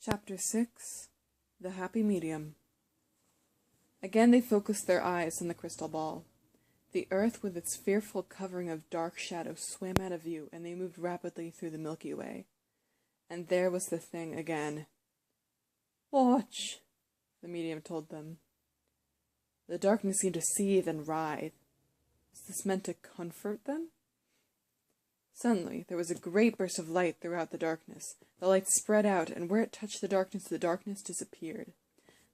Chapter 6 The Happy Medium. Again they focused their eyes on the crystal ball. The earth with its fearful covering of dark shadows swam out of view, and they moved rapidly through the Milky Way. And there was the thing again. "Watch," the medium told them. The darkness seemed to seethe and writhe. Was this meant to comfort them? Suddenly, there was a great burst of light throughout the darkness. The light spread out, and where it touched the darkness disappeared.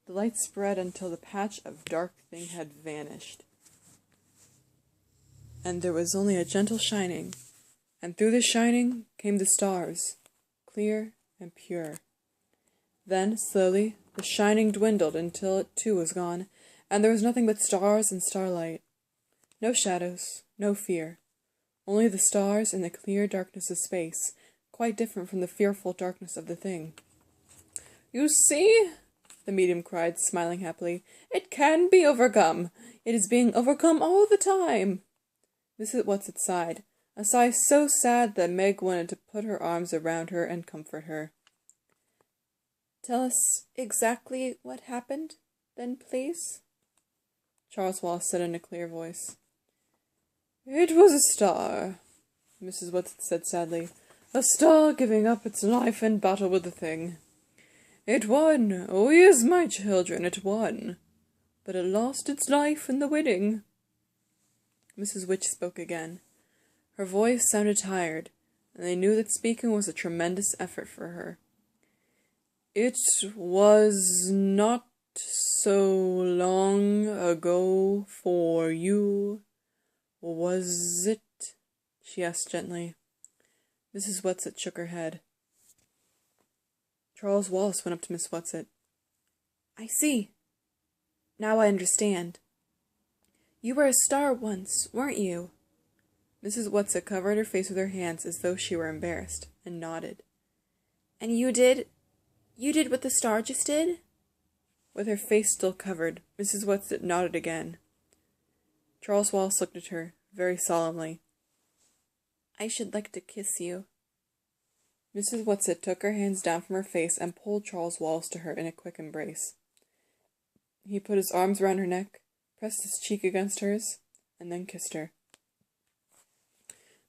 The light spread until the patch of dark thing had vanished. And there was only a gentle shining, and through the shining came the stars, clear and pure. Then, slowly, the shining dwindled until it too was gone, and there was nothing but stars and starlight. No shadows, no fear. Only the stars and the clear darkness of space, quite different from the fearful darkness of the thing. "You see," the medium cried, smiling happily, "it can be overcome. It is being overcome all the time." Mrs. Whatsit sighed, a sigh so sad that Meg wanted to put her arms around her and comfort her. "Tell us exactly what happened, then, please," Charles Wallace said in a clear voice. "It was a star," Mrs. Whatsit said sadly. "A star giving up its life in battle with the thing. It won. Oh, yes, my children, it won. But it lost its life in the winning." Mrs. Witch spoke again. Her voice sounded tired, and they knew that speaking was a tremendous effort for her. "It was not so long ago for you, was it?" she asked gently. Mrs. Whatsit shook her head. Charles Wallace went up to Miss Whatsit. "I see. Now I understand. You were a star once, weren't you?" Mrs. Whatsit covered her face with her hands as though she were embarrassed, and nodded. "And you did what the star just did?" With her face still covered, Mrs. Whatsit nodded again. Charles Wallace looked at her, very solemnly. "I should like to kiss you." Mrs. Whatsit took her hands down from her face and pulled Charles Wallace to her in a quick embrace. He put his arms around her neck, pressed his cheek against hers, and then kissed her.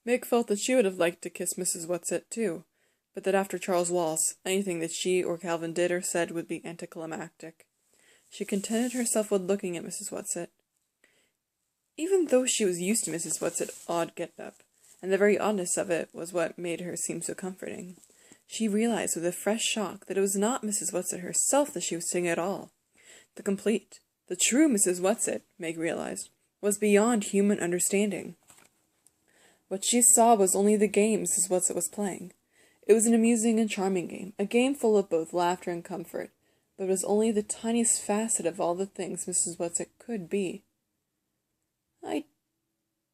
Meg felt that she would have liked to kiss Mrs. Whatsit too, but that after Charles Wallace, anything that she or Calvin did or said would be anticlimactic. She contented herself with looking at Mrs. Whatsit. Even though she was used to Mrs. Whatsit's odd get-up, and the very oddness of it was what made her seem so comforting, she realized with a fresh shock that it was not Mrs. Whatsit herself that she was seeing at all. The complete, the true Mrs. Whatsit, Meg realized, was beyond human understanding. What she saw was only the game Mrs. Whatsit was playing. It was an amusing and charming game, a game full of both laughter and comfort, but it was only the tiniest facet of all the things Mrs. Whatsit could be. "I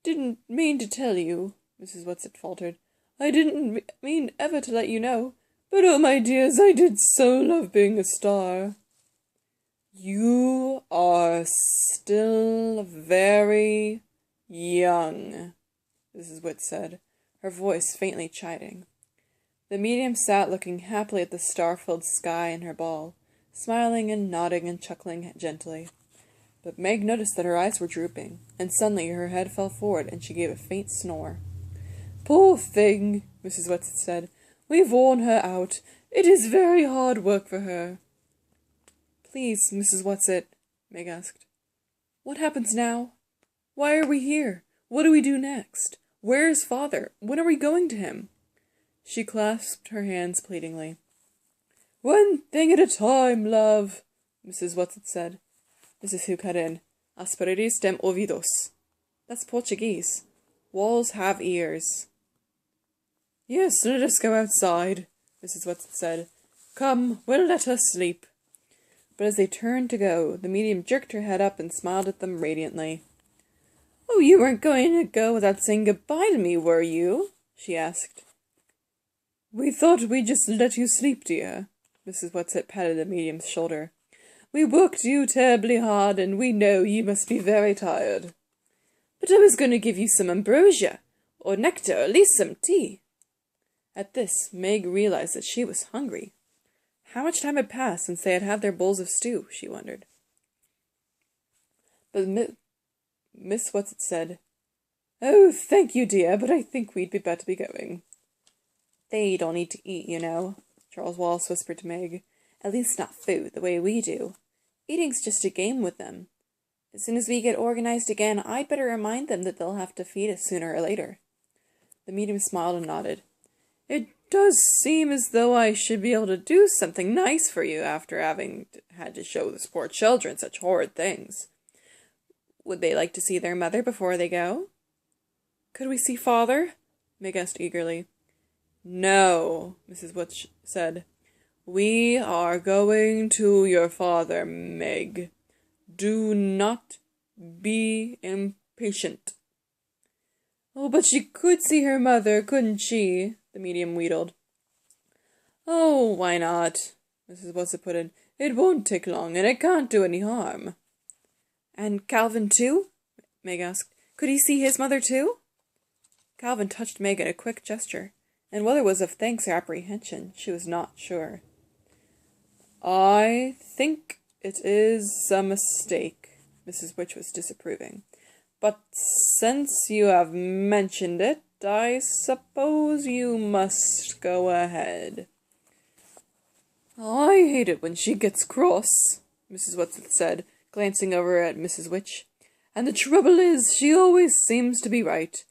didn't mean to tell you," Mrs. Whatsit faltered. "I didn't mean ever to let you know, but oh, my dears, I did so love being a star." "You are still very young," Mrs. Witch said, her voice faintly chiding. The medium sat looking happily at the star-filled sky and her ball, smiling and nodding and chuckling gently. But Meg noticed that her eyes were drooping, and suddenly her head fell forward and she gave a faint snore. "Poor thing," Mrs. Whatsit said. "We've worn her out. It is very hard work for her." "Please, Mrs. Whatsit," Meg asked, "what happens now? Why are we here? What do we do next? Where is Father? When are we going to him?" She clasped her hands pleadingly. "One thing at a time, love," Mrs. Whatsit said. Mrs. Who cut in. "As paredes têm ouvidos." That's Portuguese. Walls have ears. "Yes, let us go outside," Mrs. Whatsit said. "Come, we'll let her sleep." But as they turned to go, the medium jerked her head up and smiled at them radiantly. "Oh, you weren't going to go without saying goodbye to me, were you?" she asked. "We thought we'd just let you sleep, dear." Mrs. Whatsit patted the medium's shoulder. "We worked you terribly hard, and we know you must be very tired. But I was going to give you some ambrosia, or nectar, or at least some tea." At this, Meg realized that she was hungry. How much time had passed since they had had their bowls of stew, she wondered. But Miss Whatsit said, "Oh, thank you, dear, but I think we'd be better be going." "They don't need to eat, you know," Charles Wallace whispered to Meg. "At least not food, the way we do. Eating's just a game with them. As soon as we get organized again, I'd better remind them that they'll have to feed us sooner or later." The medium smiled and nodded. "It does seem as though I should be able to do something nice for you after having had to show those poor children such horrid things. Would they like to see their mother before they go?" "Could we see Father?" Meg asked eagerly. "No," Mrs. Witch said. "We are going to your father, Meg. Do not be impatient." "Oh, but she could see her mother, couldn't she?" the medium wheedled. "Oh, why not?" Mrs. Whatsit put in. "It won't take long, and it can't do any harm." "And Calvin, too?" Meg asked. "Could he see his mother, too?" Calvin touched Meg in a quick gesture, and whether it was of thanks or apprehension, she was not sure. "I think it is a mistake," Mrs. Witch was disapproving. "But since you have mentioned it, I suppose you must go ahead." "I hate it when she gets cross," Mrs. Whatsit said, glancing over at Mrs. Witch. "And the trouble is, she always seems to be right.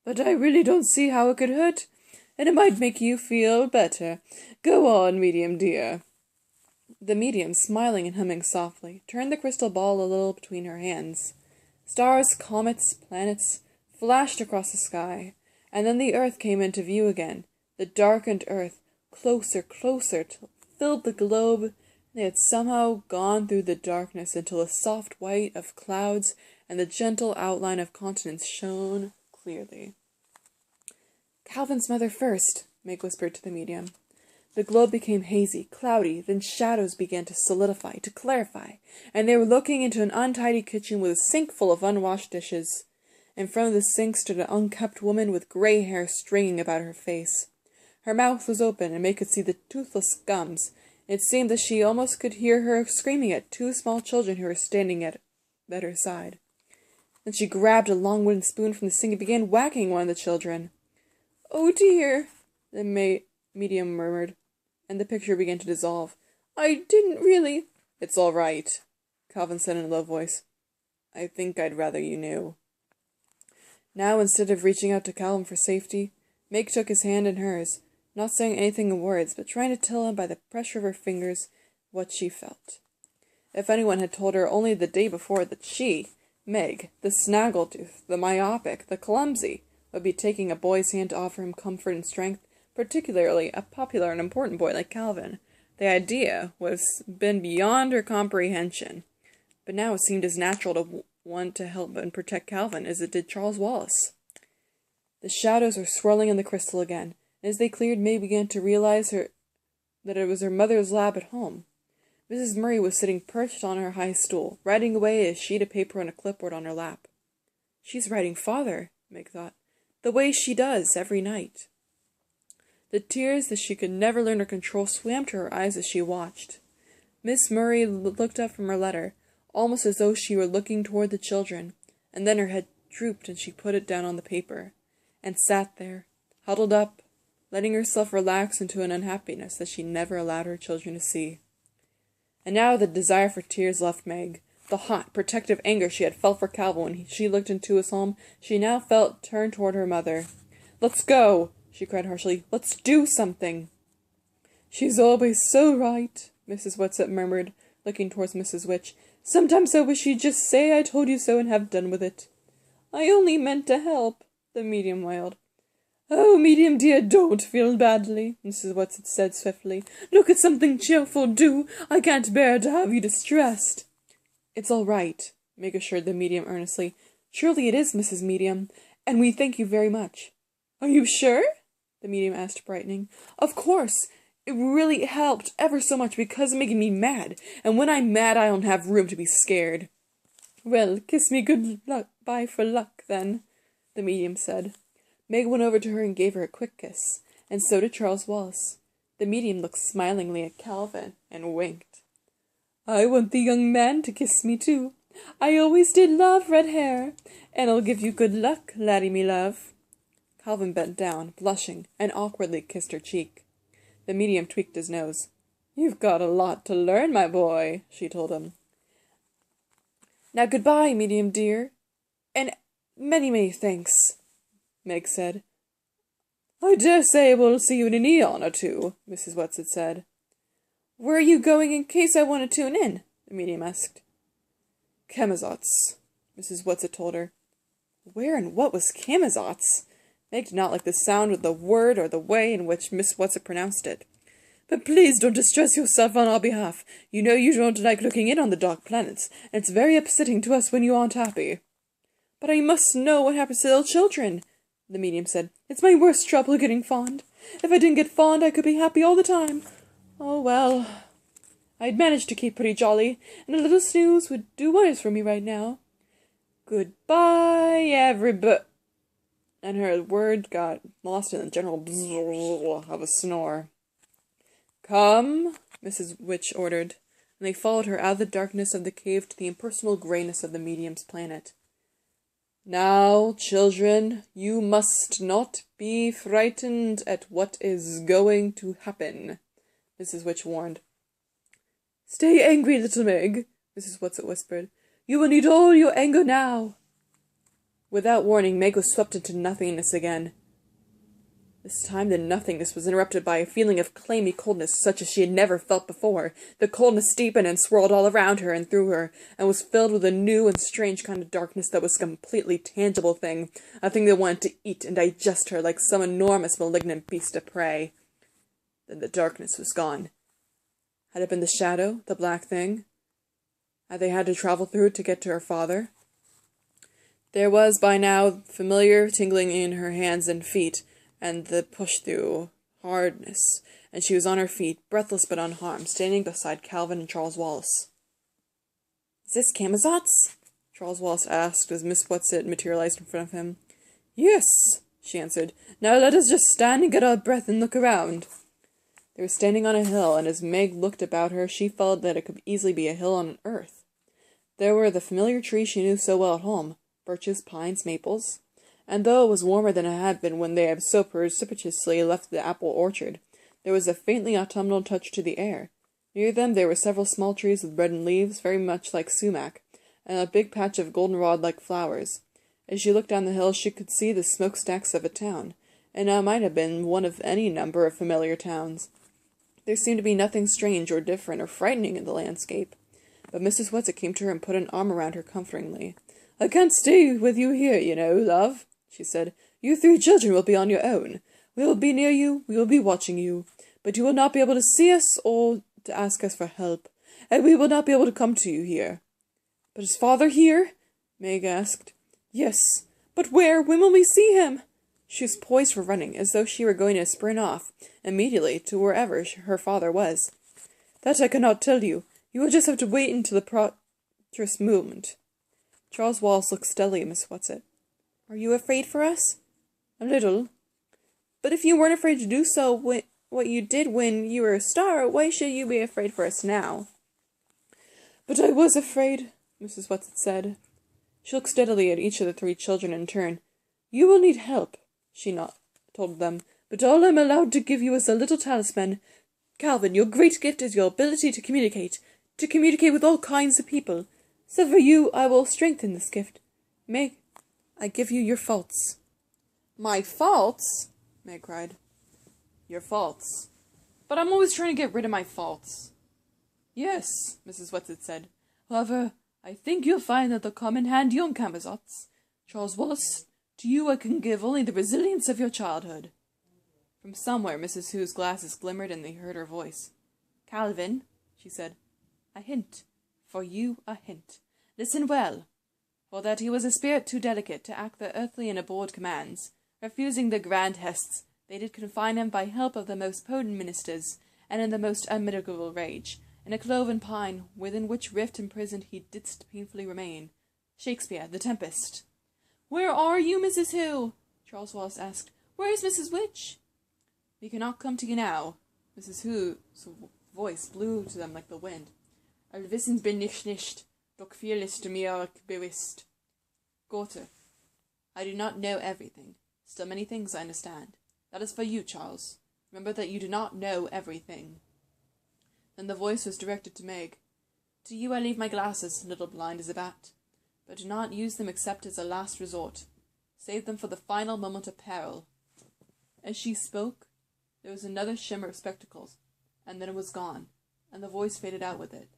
But I really don't see how it could hurt, and it might make you feel better. Go on, medium dear." The medium, smiling and humming softly, turned the crystal ball a little between her hands. Stars, comets, planets flashed across the sky, and then the earth came into view again. The darkened earth, closer, filled the globe, and they had somehow gone through the darkness until the soft white of clouds and the gentle outline of continents shone clearly. "Calvin's mother first," Meg whispered to the medium. The globe became hazy, cloudy, then shadows began to solidify, to clarify, and they were looking into an untidy kitchen with a sink full of unwashed dishes. In front of the sink stood an unkempt woman with gray hair stringing about her face. Her mouth was open, and Meg could see the toothless gums. It seemed that she almost could hear her screaming at two small children who were standing at her side. Then she grabbed a long wooden spoon from the sink and began whacking one of the children. "Oh dear," the medium murmured, and the picture began to dissolve. "I didn't really—" "It's all right," Calvin said in a low voice. "I think I'd rather you knew." Now, instead of reaching out to Calvin for safety, Meg took his hand in hers, not saying anything in words, but trying to tell him by the pressure of her fingers what she felt. If anyone had told her only the day before that she, Meg, the snaggletooth, the myopic, the clumsy, would be taking a boy's hand to offer him comfort and strength, particularly a popular and important boy like Calvin, the idea would have been beyond her comprehension. But now it seemed as natural to want to help and protect Calvin as it did Charles Wallace. The shadows were swirling in the crystal again, and as they cleared, Meg began to realize that it was her mother's lab at home. Mrs. Murray was sitting perched on her high stool, writing away a sheet of paper on a clipboard on her lap. "She's writing Father," Meg thought, "the way she does every night." The tears that she could never learn to control swam to her eyes as she watched. Miss Murray looked up from her letter, almost as though she were looking toward the children, and then her head drooped and she put it down on the paper, and sat there, huddled up, letting herself relax into an unhappiness that she never allowed her children to see. And now the desire for tears left Meg. The hot, protective anger she had felt for Calvin when she looked into his home, she now felt turned toward her mother. "Let's go!" she cried harshly. "Let's do something!" "She's always so right," Mrs. Whatsit murmured, looking towards Mrs. Witch. "Sometimes I wish she'd just say I told you so and have done with it." "I only meant to help," the medium wailed. "Oh, medium dear, don't feel badly," Mrs. Whatsit said swiftly. "Look at something cheerful, do. I can't bear to have you distressed." "It's all right," Meg assured the medium earnestly. "Surely it is, Mrs. Medium, and we thank you very much." "Are you sure?" the medium asked, brightening. "Of course. It really helped ever so much because it's making me mad, and when I'm mad I don't have room to be scared." "Well, kiss me good luck, bye for luck, then," the medium said. Meg went over to her and gave her a quick kiss, and so did Charles Wallace. The medium looked smilingly at Calvin and winked. "I want the young man to kiss me too. I always did love red hair, and I'll give you good luck, laddie me love." Calvin bent down, blushing, and awkwardly kissed her cheek. The medium tweaked his nose. "You've got a lot to learn, my boy," she told him. "Now goodbye, medium dear, and many, many thanks," Meg said. "I dare say we'll see you in an eon or two," Mrs. Whatsit said. "Where are you going in case I want to tune in?" the medium asked. "Camazotz," Mrs. Whatsit told her. Where and what was Camazotz? Meg did not like the sound of the word or the way in which Miss Whatsit pronounced it. "But please don't distress yourself on our behalf. You know you don't like looking in on the dark planets, and it's very upsetting to us when you aren't happy." "But I must know what happens to little children," the medium said. "It's my worst trouble getting fond. If I didn't get fond, I could be happy all the time. Oh, well, I'd managed to keep pretty jolly, and a little snooze would do wonders for me right now. Goodbye, everybody." And her word got lost in the general bzzz of a snore. "Come," Mrs. Witch ordered, and they followed her out of the darkness of the cave to the impersonal grayness of the medium's planet. "Now, children, you must not be frightened at what is going to happen," Mrs. Witch warned. "Stay angry, little Meg," Mrs. Whatsit whispered. "You will need all your anger now." Without warning, Meg was swept into nothingness again. This time the nothingness was interrupted by a feeling of clammy coldness such as she had never felt before. The coldness deepened and swirled all around her and through her, and was filled with a new and strange kind of darkness that was a completely tangible thing, a thing that wanted to eat and digest her like some enormous malignant beast of prey. Then the darkness was gone. Had it been the shadow, the black thing? Had they had to travel through it to get to her father? There was by now familiar tingling in her hands and feet, and the push-through hardness, and she was on her feet, breathless but unharmed, standing beside Calvin and Charles Wallace. "Is this Camazotz?" Charles Wallace asked as Miss Whatsit materialized in front of him. "Yes," she answered. "Now let us just stand and get our breath and look around." They were standing on a hill, and as Meg looked about her, she felt that it could easily be a hill on earth. There were the familiar trees she knew so well at home, birches, pines, maples. And though it was warmer than it had been when they had so precipitously left the apple orchard, there was a faintly autumnal touch to the air. Near them there were several small trees with reddened leaves, very much like sumac, and a big patch of goldenrod-like flowers. As she looked down the hill, she could see the smokestacks of a town, and it might have been one of any number of familiar towns. There seemed to be nothing strange or different or frightening in the landscape. But Mrs. Whatsit came to her and put an arm around her comfortingly. "I can't stay with you here, you know, love," she said. "You 3 children will be on your own. We will be near you, we will be watching you, but you will not be able to see us or to ask us for help, and we will not be able to come to you here." "But is father here?" Meg asked. "Yes, but where? When will we see him?" She was poised for running, as though she were going to sprint off, immediately, to wherever her father was. "That I cannot tell you. You will just have to wait until the properest moment." Charles Wallace looked steadily at Miss Whatsit. "Are you afraid for us?" "A little." "But if you weren't afraid to do so what you did when you were a star, why should you be afraid for us now?" "But I was afraid," Mrs. Whatsit said. She looked steadily at each of the 3 children in turn. "You will need help," she told them, "but all I'm allowed to give you is a little talisman. Calvin, your great gift is your ability to communicate with all kinds of people. So for you, I will strengthen this gift. Meg, I give you your faults." "My faults?" Meg cried. "Your faults. But I'm always trying to get rid of my faults." "Yes," Mrs. Whatsit said. "However, I think you'll find that they'll come in handy on Camazotz. Charles Wallace, to you I can give only the resilience of your childhood." From somewhere, Mrs. Hugh's glasses glimmered and they heard her voice. "Calvin," she said, "a hint. For you a hint. Listen well. For that he was a spirit too delicate to act the earthly and abhorred commands, refusing the grand hests, they did confine him by help of the most potent ministers, and in the most unmitigable rage, in a cloven pine, within which rift imprisoned he didst painfully remain. Shakespeare, The Tempest." "Where are you, Mrs. Hill?" Charles Wallace asked. "Where is Mrs. Witch?" "We cannot come to you now," Mrs. Who's voice blew to them like the wind. All wissen bin ich nicht, doch viel ist mir bewusst. Goethe. I do not know everything. Still many things I understand. That is for you, Charles. Remember that you do not know everything. Then the voice was directed to Meg. To you I leave my glasses, little blind as a bat. But do not use them except as a last resort. Save them for the final moment of peril. As she spoke, there was another shimmer of spectacles, and then it was gone, and the voice faded out with it.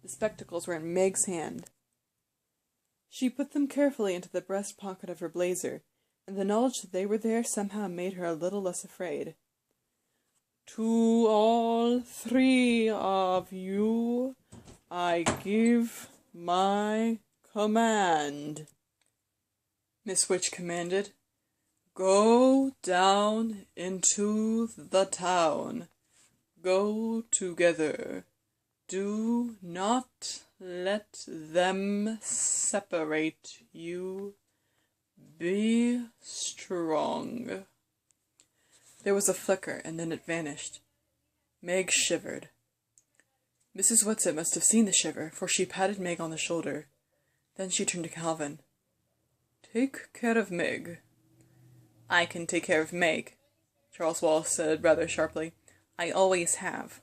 The spectacles were in Meg's hand. She put them carefully into the breast pocket of her blazer, and the knowledge that they were there somehow made her a little less afraid. To all three of you, I give my command, Miss Witch commanded. Go down into the town. Go together. Do not let them separate you. Be strong. There was a flicker, and then it vanished. Meg shivered. Mrs. Whatsit must have seen the shiver, for she patted Meg on the shoulder. Then she turned to Calvin. Take care of Meg. I can take care of Meg, Charles Wallace said rather sharply. I always have.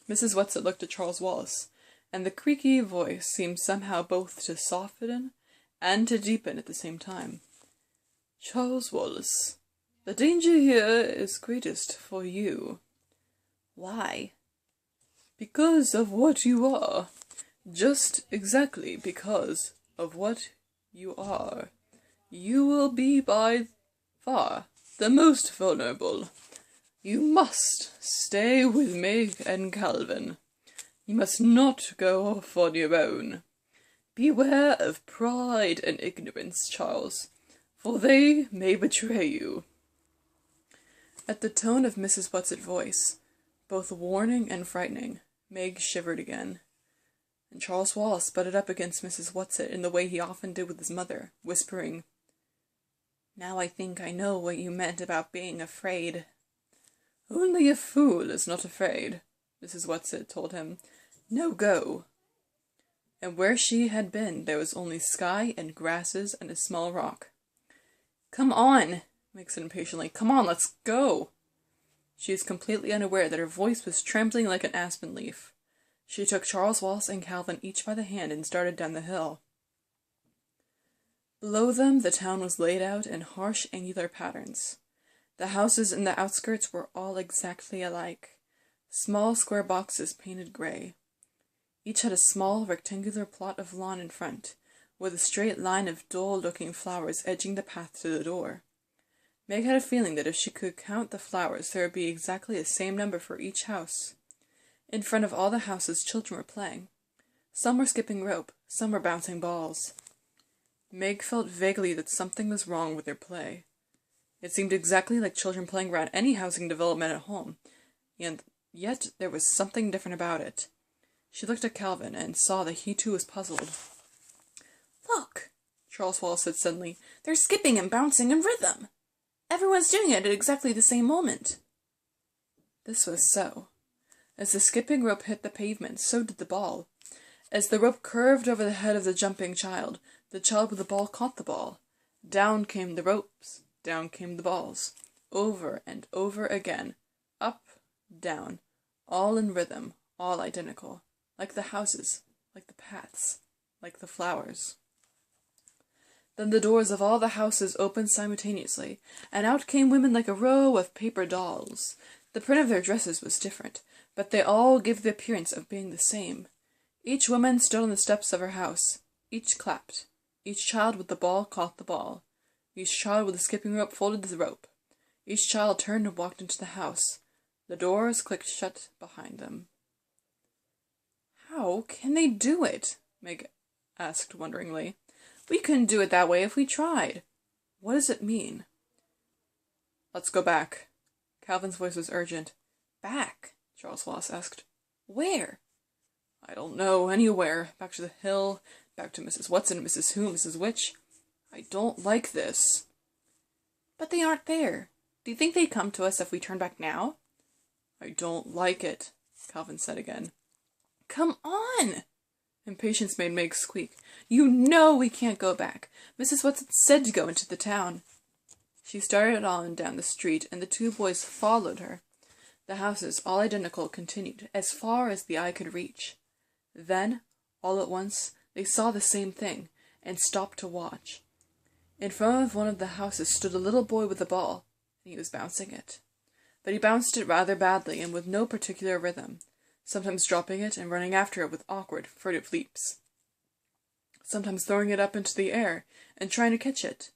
Mrs. Whatsit looked at Charles Wallace, and the creaky voice seemed somehow both to soften and to deepen at the same time. Charles Wallace, the danger here is greatest for you. Why? Because of what you are. Just exactly because of what you are. You will be by far the most vulnerable. You must stay with Meg and Calvin. You must not go off on your own. Beware of pride and ignorance, Charles, for they may betray you. At the tone of Mrs. Whatsit's voice, both warning and frightening, Meg shivered again, and Charles Wallace butted up against Mrs. Whatsit in the way he often did with his mother, whispering, Now I think I know what you meant about being afraid. Only a fool is not afraid, Mrs. Whatsit told him. No go. And where she had been, there was only sky and grasses and a small rock. Come on, Meg said impatiently. Come on, let's go. She was completely unaware that her voice was trembling like an aspen leaf. She took Charles Wallace and Calvin each by the hand and started down the hill. Below them, the town was laid out in harsh angular patterns. The houses in the outskirts were all exactly alike, small square boxes painted grey. Each had a small rectangular plot of lawn in front, with a straight line of dull-looking flowers edging the path to the door. Meg had a feeling that if she could count the flowers, there would be exactly the same number for each house. In front of all the houses, children were playing. Some were skipping rope, some were bouncing balls. Meg felt vaguely that something was wrong with their play. It seemed exactly like children playing around any housing development at home, and yet there was something different about it. She looked at Calvin and saw that he too was puzzled. Look, Charles Wallace said suddenly. They're skipping and bouncing in rhythm. Everyone's doing it at exactly the same moment. This was so. As the skipping rope hit the pavement, so did the ball. As the rope curved over the head of the jumping child, the child with the ball caught the ball. Down came the ropes, down came the balls, over and over again, up, down, all in rhythm, all identical, like the houses, like the paths, like the flowers. Then the doors of all the houses opened simultaneously, and out came women like a row of paper dolls. The print of their dresses was different, but they all gave the appearance of being the same. Each woman stood on the steps of her house. Each clapped. Each child with the ball caught the ball. Each child with the skipping rope folded the rope. Each child turned and walked into the house. The doors clicked shut behind them. How can they do it? Meg asked wonderingly. We couldn't do it that way if we tried. What does it mean? Let's go back. Calvin's voice was urgent. Back? Charles Wallace asked. Where? I don't know. Anywhere. Back to the hill. Back to Mrs. Whatson, Mrs. Who, Mrs. Witch. I don't like this. But they aren't there. Do you think they'd come to us if we turn back now? I don't like it, Calvin said again. Come on! Impatience made Meg squeak. You know we can't go back. Mrs. Watson said to go into the town. She started on down the street, and the two boys followed her. The houses, all identical, continued, as far as the eye could reach. Then, all at once, they saw the same thing, and stopped to watch. In front of one of the houses stood a little boy with a ball, and he was bouncing it. But he bounced it rather badly, and with no particular rhythm, sometimes dropping it and running after it with awkward, furtive leaps, sometimes throwing it up into the air and trying to catch it.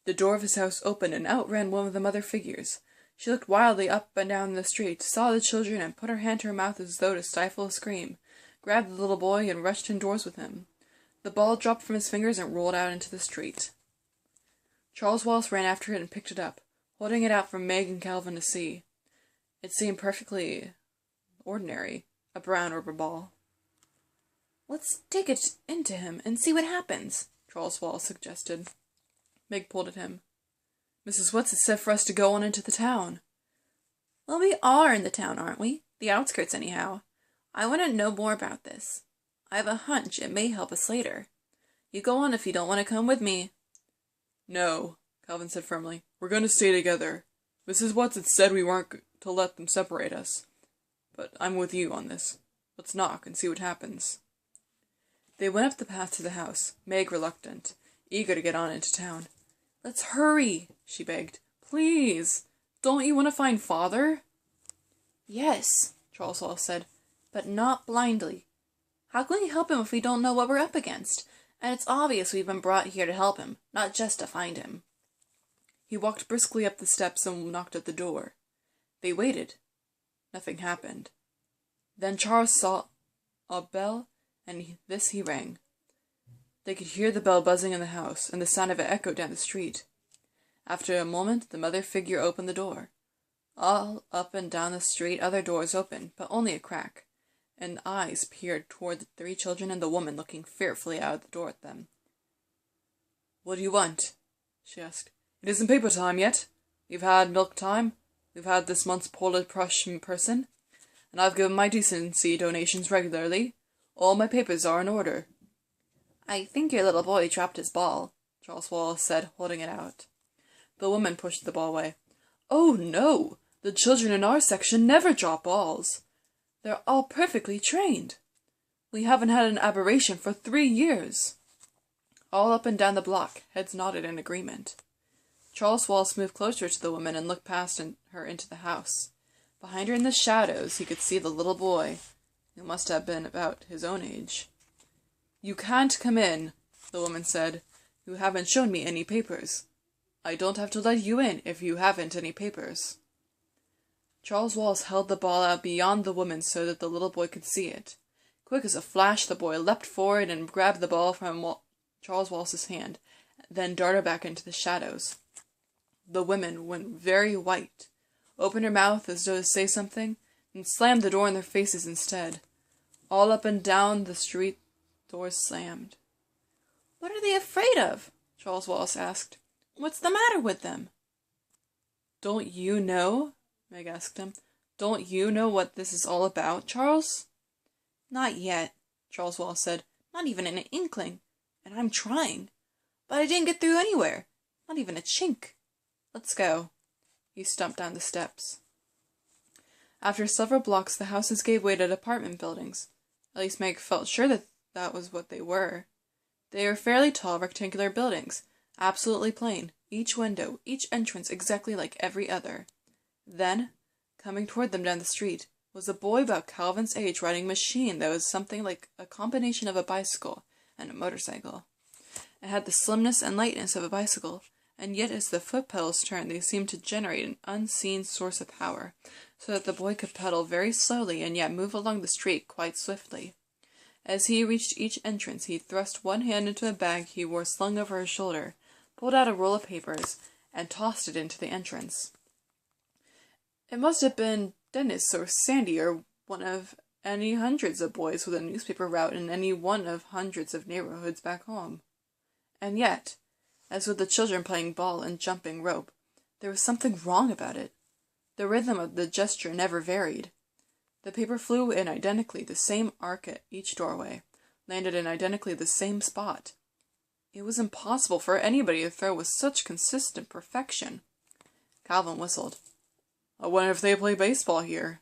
The door of his house opened, and out ran one of the mother figures. She looked wildly up and down the street, saw the children, and put her hand to her mouth as though to stifle a scream, grabbed the little boy, and rushed indoors with him. The ball dropped from his fingers and rolled out into the street. Charles Wallace ran after it and picked it up, holding it out for Meg and Calvin to see. It seemed perfectly ordinary, a brown rubber ball. Let's take it into him and see what happens, Charles Wallace suggested. Meg pulled at him. Mrs. Watson said for us to go on into the town. Well, we are in the town, aren't we? The outskirts, anyhow. I want to know more about this. I have a hunch it may help us later. You go on if you don't want to come with me. No, Calvin said firmly. We're going to stay together. Mrs. Watson said we weren't to let them separate us. But I'm with you on this. Let's knock and see what happens. They went up the path to the house, Meg reluctant, eager to get on into town. Let's hurry, she begged. Please. Don't you want to find Father? Yes, Charles Wallace said, but not blindly. How can we help him if we don't know what we're up against? And it's obvious we've been brought here to help him, not just to find him. He walked briskly up the steps and knocked at the door. They waited. Nothing happened. Then Charles saw a bell, and he rang. They could hear the bell buzzing in the house, and the sound of it echoed down the street. After a moment, the mother figure opened the door. All up and down the street other doors opened, but only a crack, and eyes peered toward the three children and the woman looking fearfully out of the door at them. What do you want? She asked. It isn't paper time yet. We've had milk time. We've had this month's Polish Prussian person, and I've given my decency donations regularly. All my papers are in order. I think your little boy dropped his ball, Charles Wallace said, holding it out. The woman pushed the ball away. Oh, no! The children in our section never drop balls. They're all perfectly trained. We haven't had an aberration for 3 years. All up and down the block, heads nodded in agreement. Charles Wallace moved closer to the woman and looked past her into the house. Behind her in the shadows, he could see the little boy, who must have been about his own age. You can't come in, the woman said. You haven't shown me any papers. I don't have to let you in if you haven't any papers. Charles Wallace held the ball out beyond the woman so that the little boy could see it. Quick as a flash, the boy leapt forward and grabbed the ball from Charles Wallace's hand, then darted back into the shadows. The woman went very white, opened her mouth as though to say something, and slammed the door in their faces instead. All up and down the street, doors slammed. What are they afraid of? Charles Wallace asked. What's the matter with them? Don't you know? Meg asked him. Don't you know what this is all about, Charles? Not yet, Charles Wallace said. Not even an inkling. And I'm trying. But I didn't get through anywhere. Not even a chink. Let's go. He stumped down the steps. After several blocks, the houses gave way to apartment buildings. At least Meg felt sure that was what they were. They were fairly tall, rectangular buildings, absolutely plain, each window, each entrance exactly like every other. Then, coming toward them down the street, was a boy about Calvin's age riding a machine that was something like a combination of a bicycle and a motorcycle. It had the slimness and lightness of a bicycle, and yet as the foot pedals turned, they seemed to generate an unseen source of power, so that the boy could pedal very slowly and yet move along the street quite swiftly. As he reached each entrance, he thrust one hand into a bag he wore slung over his shoulder, pulled out a roll of papers, and tossed it into the entrance. It must have been Dennis or Sandy or one of any hundreds of boys with a newspaper route in any one of hundreds of neighborhoods back home. And yet, as with the children playing ball and jumping rope, there was something wrong about it. The rhythm of the gesture never varied. The paper flew in identically the same arc at each doorway, landed in identically the same spot. It was impossible for anybody to throw with such consistent perfection. Calvin whistled. I wonder if they play baseball here.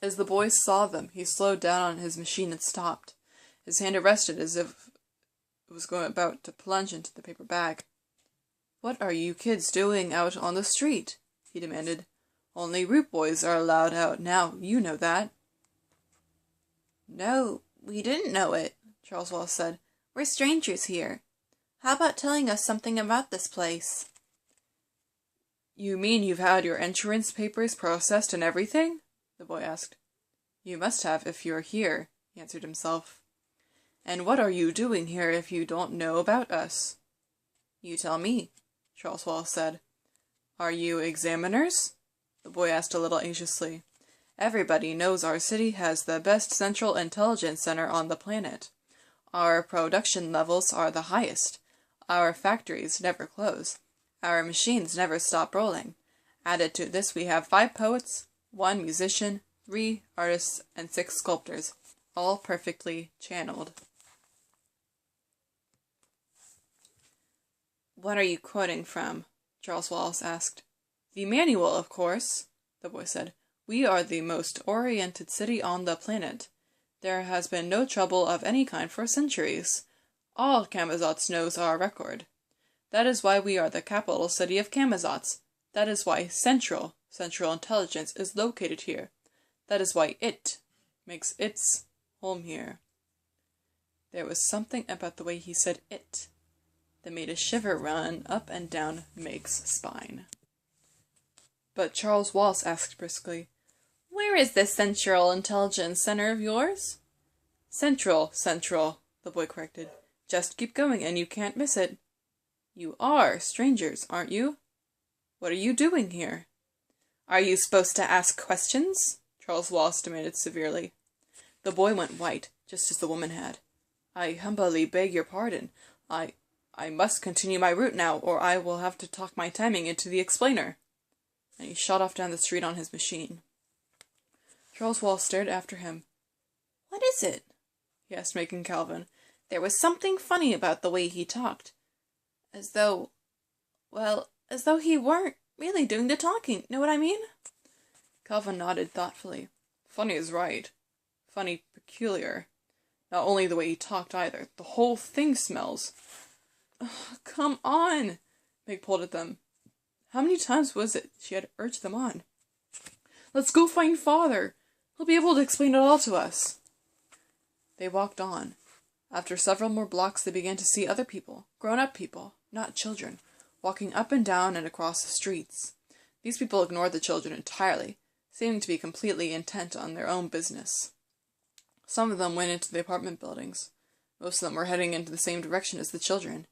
As the boy saw them, he slowed down on his machine and stopped. His hand arrested as if it was about to plunge into the paper bag. What are you kids doing out on the street? He demanded. Only root boys are allowed out now, you know that. No, we didn't know it, Charles Wallace said. We're strangers here. How about telling us something about this place? You mean you've had your insurance papers processed and everything? The boy asked. You must have if you're here, he answered himself. And what are you doing here if you don't know about us? You tell me, Charles Wallace said. Are you examiners? The boy asked a little anxiously. Everybody knows our city has the best central intelligence center on the planet. Our production levels are the highest. Our factories never close. Our machines never stop rolling. Added to this, we have 5 poets, 1 musician, 3 artists, and 6 sculptors, all perfectly channeled. What are you quoting from? Charles Wallace asked. The manual, of course, the boy said. We are the most oriented city on the planet. There has been no trouble of any kind for centuries. All Camazotz knows our record. That is why we are the capital city of Camazotz. That is why Central Intelligence is located here. That is why it makes its home here. There was something about the way he said it that made a shiver run up and down Meg's spine. But Charles Wallace asked briskly, Where is this Central Intelligence Center of yours? Central, the boy corrected. Just keep going and you can't miss it. You are strangers, aren't you? What are you doing here? Are you supposed to ask questions? Charles Wallace demanded severely. The boy went white, just as the woman had. I humbly beg your pardon. I must continue my route now, or I will have to talk my timing into the explainer. And he shot off down the street on his machine. Charles Wallace stared after him. What is it? He asked Meg and Calvin. There was something funny about the way he talked. As though he weren't really doing the talking, know what I mean? Calvin nodded thoughtfully. Funny is right. Funny peculiar. Not only the way he talked either. The whole thing smells. Come on, Meg pulled at them. How many times was it she had urged them on? Let's go find Father. He'll be able to explain it all to us. They walked on. After several more blocks they began to see other people, grown-up people, not children, walking up and down and across the streets. These people ignored the children entirely, seeming to be completely intent on their own business. Some of them went into the apartment buildings. Most of them were heading into the same direction as the children.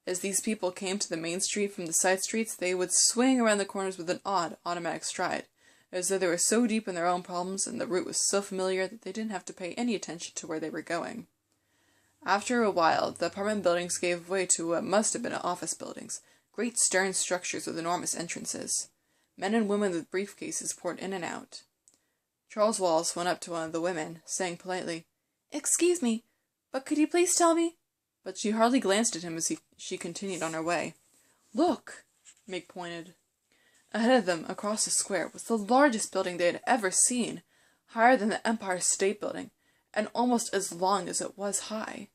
As these people came to the main street from the side streets, they would swing around the corners with an odd, automatic stride, as though they were so deep in their own problems and the route was so familiar that they didn't have to pay any attention to where they were going. After a while, the apartment buildings gave way to what must have been office buildings, great stern structures with enormous entrances. Men and women with briefcases poured in and out. Charles Wallace went up to one of the women, saying politely, Excuse me, but could you please tell me? But she hardly glanced at him as she continued on her way. Look, Meg pointed. Ahead of them, across the square, was the largest building they had ever seen, higher than the Empire State Building, and almost as long as it was high.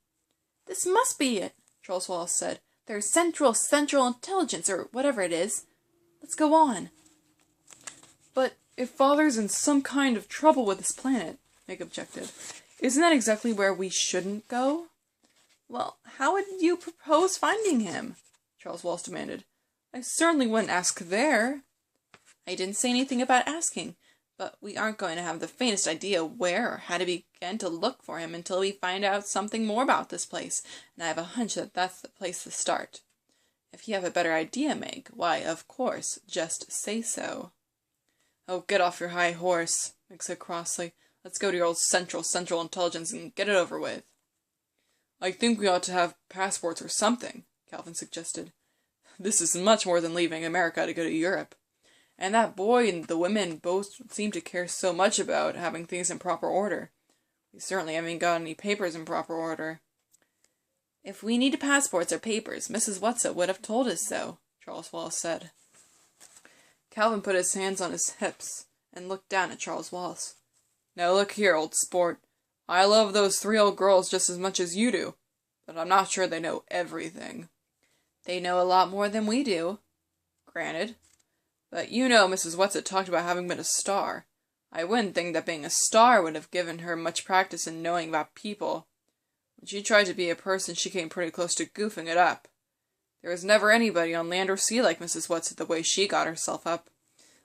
This must be it, Charles Wallace said. There's Central Intelligence, or whatever it is. Let's go on. But if Father's in some kind of trouble with this planet, Meg objected, isn't that exactly where we shouldn't go? Well, how would you propose finding him? Charles Wallace demanded. I certainly wouldn't ask there. I didn't say anything about asking, but we aren't going to have the faintest idea where or how to begin to look for him until we find out something more about this place, and I have a hunch that that's the place to start. If you have a better idea, Meg, why, of course, just say so. Oh, get off your high horse, Meg said crossly. Let's go to your old Central Intelligence and get it over with. I think we ought to have passports or something, Calvin suggested. This is much more than leaving America to go to Europe. And that boy and the women both seem to care so much about having things in proper order. We certainly haven't got any papers in proper order. If we needed passports or papers, Mrs. Whatsit would have told us so, Charles Wallace said. Calvin put his hands on his hips and looked down at Charles Wallace. Now look here, old sport. I love those 3 old girls just as much as you do, but I'm not sure they know everything. They know a lot more than we do. Granted. But you know Mrs. Whatsit talked about having been a star. I wouldn't think that being a star would have given her much practice in knowing about people. When she tried to be a person, she came pretty close to goofing it up. There was never anybody on land or sea like Mrs. Whatsit the way she got herself up.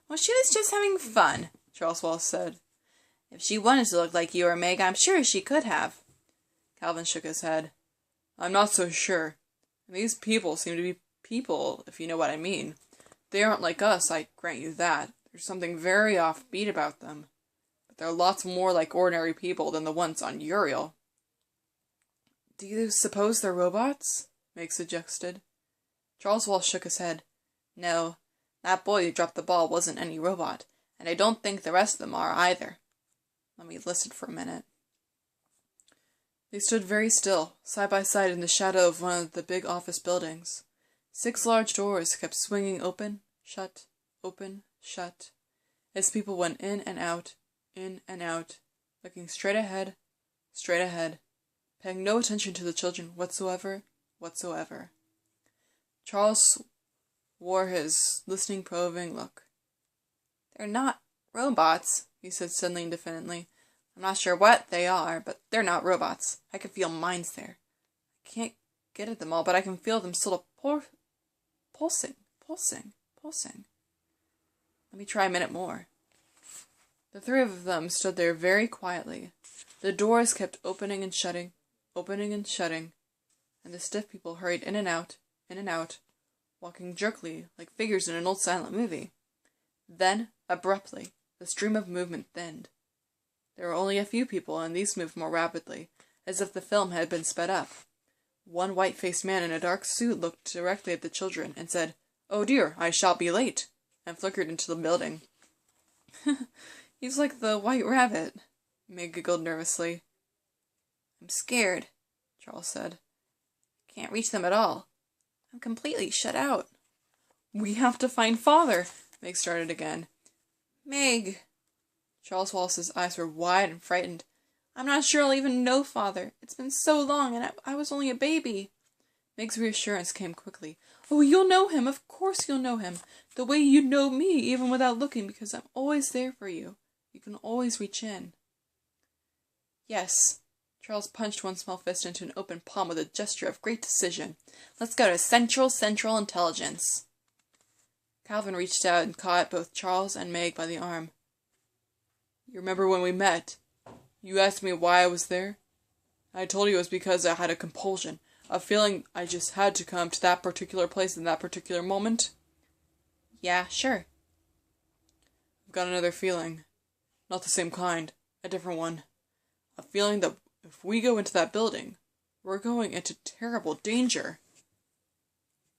Well, she was just having fun, Charles Wallace said. If she wanted to look like you or Meg, I'm sure she could have. Calvin shook his head. I'm not so sure. And these people seem to be people, if you know what I mean. They aren't like us, I grant you that. There's something very offbeat about them. But they're lots more like ordinary people than the ones on Uriel. Do you suppose they're robots? Meg suggested. Charles Wallace shook his head. No, that boy who dropped the ball wasn't any robot, and I don't think the rest of them are either. Let me listen for a minute. They stood very still, side by side in the shadow of one of the big office buildings. 6 large doors kept swinging open, shut, as people went in and out, looking straight ahead, paying no attention to the children whatsoever. Charles wore his listening, probing look. They're not robots, he said suddenly and definitely. I'm not sure what they are, but they're not robots. I can feel minds there. I can't get at them all, but I can feel them sort of pulsing. Let me try a minute more. The 3 of them stood there very quietly. The doors kept opening and shutting, and the stiff people hurried in and out, walking jerkily like figures in an old silent movie. Then, abruptly, the stream of movement thinned. There were only a few people, and these moved more rapidly, as if the film had been sped up. One white-faced man in a dark suit looked directly at the children and said, "Oh dear, I shall be late," and flickered into the building. He's like the White Rabbit, Meg giggled nervously. I'm scared, Charles said. Can't reach them at all. I'm completely shut out. We have to find Father, Meg started again. Meg. Charles Wallace's eyes were wide and frightened. I'm not sure I'll even know Father. It's been so long, and I was only a baby. Meg's reassurance came quickly. Oh, you'll know him. Of course you'll know him. The way you'd know me, even without looking, because I'm always there for you. You can always reach in. Yes. Charles punched one small fist into an open palm with a gesture of great decision. Let's go to Central Intelligence. Calvin reached out and caught both Charles and Meg by the arm. You remember when we met? You asked me why I was there? I told you it was because I had a compulsion, a feeling I just had to come to that particular place in that particular moment. Yeah, sure. I've got another feeling. Not the same kind. A different one. A feeling that if we go into that building, we're going into terrible danger.